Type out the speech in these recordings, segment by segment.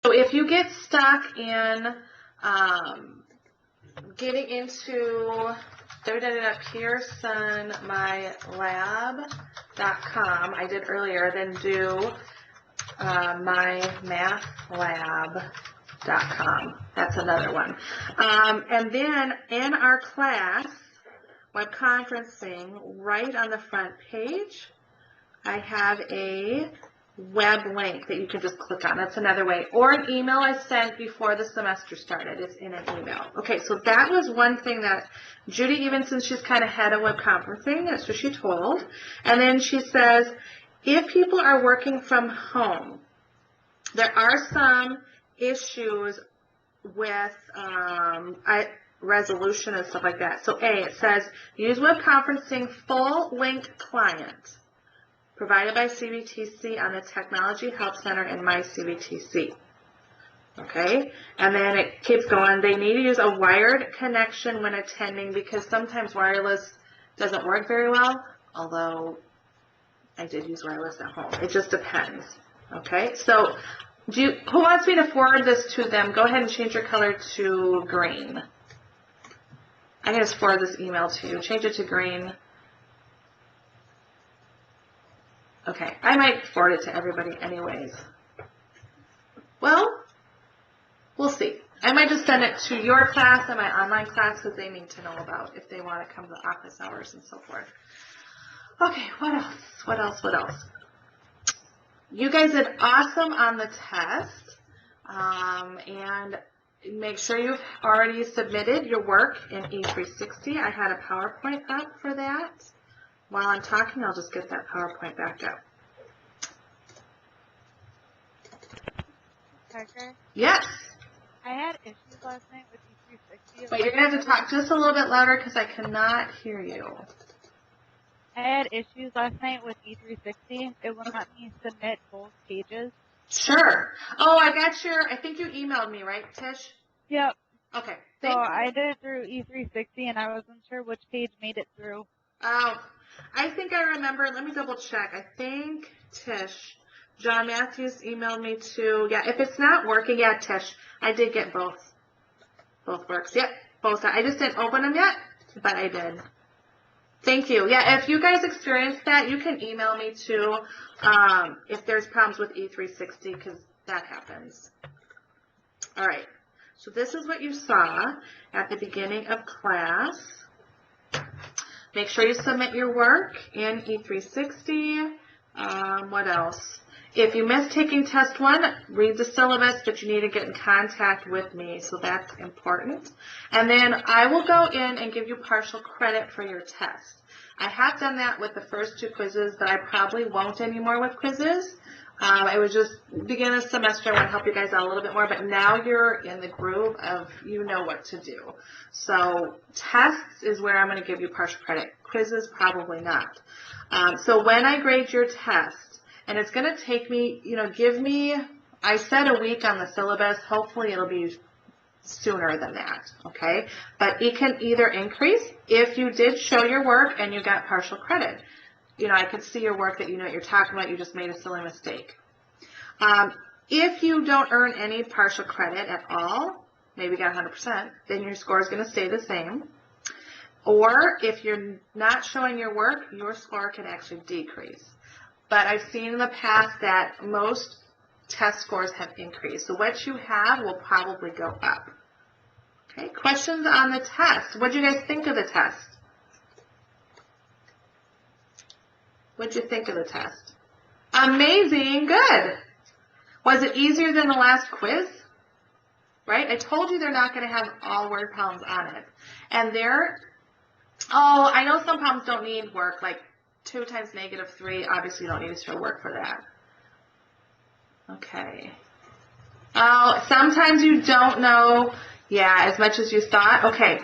So if you get stuck in getting into www.pearsonmylab.com, I did earlier, then do mymathlab.com. That's another one. And then in our class, web conferencing, right on the front page, I have a web link that you can just click on. That's another way. Or an email I sent before the semester started. It's in an email. Okay, so that was one thing that Judy, even since she's kind of head of web conferencing, that's what she told. And then she says, if people are working from home, there are some issues with resolution and stuff like that. So A, it says, use web conferencing full link client provided by CBTC on the Technology Help Center in My CBTC. Okay, and then it keeps going. They need to use a wired connection when attending because sometimes wireless doesn't work very well, although I did use wireless at home. It just depends. Okay, so who wants me to forward this to them? Go ahead and change your color to green. I'm going to forward this email to you. Change it to green. Okay, I might forward it to everybody anyways. Well, we'll see. I might just send it to your class and my online class because they need to know about if they want to come to the office hours and so forth. Okay, what else? What else? What else? You guys did awesome on the test, and make sure you've already submitted your work in E360. I had a PowerPoint up for that. While I'm talking, I'll just get that PowerPoint back up. Parker? Yes? I had issues last night with E360. Wait, you're going to have to talk just a little bit louder because I cannot hear you. I had issues last night with E360. It wouldn't let me submit both pages. Sure. Oh, I think you emailed me, right, Tish? Yep. Okay. So I did it through E360, and I wasn't sure which page made it through. Oh, I think I remember. Let me double check. I think Tish, John Matthews emailed me too. Yeah, if it's not working, yeah, Tish, I did get both. Both works. Yep, both. I just didn't open them yet, but I did. Thank you. Yeah, if you guys experienced that, you can email me too if there's problems with E360 because that happens. All right. So this is what you saw at the beginning of class. Make sure you submit your work in E360. What else? If you missed taking test 1, read the syllabus, but you need to get in contact with me, so that's important. And then I will go in and give you partial credit for your test. I have done that with the first 2 quizzes, but I probably won't anymore with quizzes. I was just beginning of semester, I want to help you guys out a little bit more, but now you're in the groove of you know what to do. So tests is where I'm going to give you partial credit. Quizzes, probably not. So when I grade your test, and it's going to take me, I said a week on the syllabus. Hopefully it'll be sooner than that, okay? But it can either increase if you did show your work and you got partial credit. I could see your work that you know what you're talking about. You just made a silly mistake. If you don't earn any partial credit at all, maybe got 100%, then your score is going to stay the same. Or if you're not showing your work, your score can actually decrease. But I've seen in the past that most test scores have increased. So what you have will probably go up. Okay, questions on the test. What did you guys think of the test? What did you think of the test? Amazing, good. Was it easier than the last quiz? Right? I told you they're not going to have all word problems on it. And I know some problems don't need work, like 2 times -3, obviously you don't need to show work for that. Okay. Oh, sometimes you don't know, as much as you thought. Okay.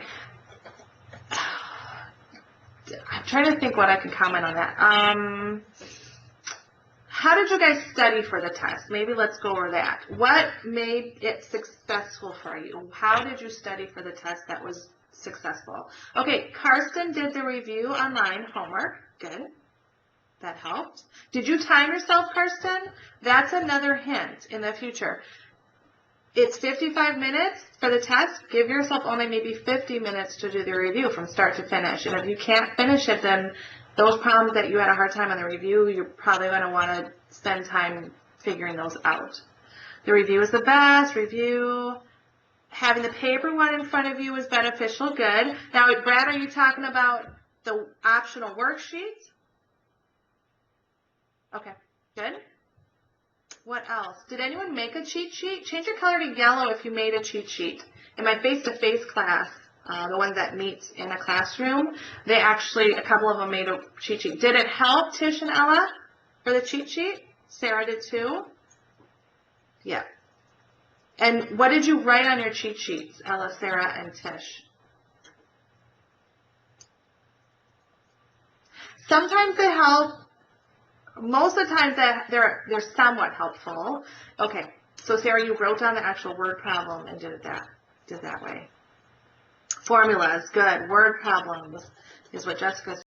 I'm trying to think what I can comment on that. How did you guys study for the test? Maybe let's go over that. What made it successful for you? How did you study for the test that was successful? Okay, Karsten did the review online homework. Good. That helped. Did you time yourself, Karsten? That's another hint in the future. it's 55 minutes for the test. Give yourself only maybe 50 minutes to do the review from start to finish. And if you can't finish it, then those problems that you had a hard time on the review, you're probably going to want to spend time figuring those out. The review is the best. Review, having the paper one in front of you is beneficial. Good. Now, Brad, are you talking about the optional worksheet? Okay, good. What else? Did anyone make a cheat sheet? Change your color to yellow if you made a cheat sheet. In my face-to-face class, the ones that meet in a classroom, they actually, a couple of them made a cheat sheet. Did it help, Tish and Ella, for the cheat sheet? Sarah did too? Yeah. And what did you write on your cheat sheets, Ella, Sarah, and Tish? Sometimes they help. Most of the times they're somewhat helpful. Okay, so Sarah, you wrote down the actual word problem and did it that way. Formulas, good. Word problems is what Jessica's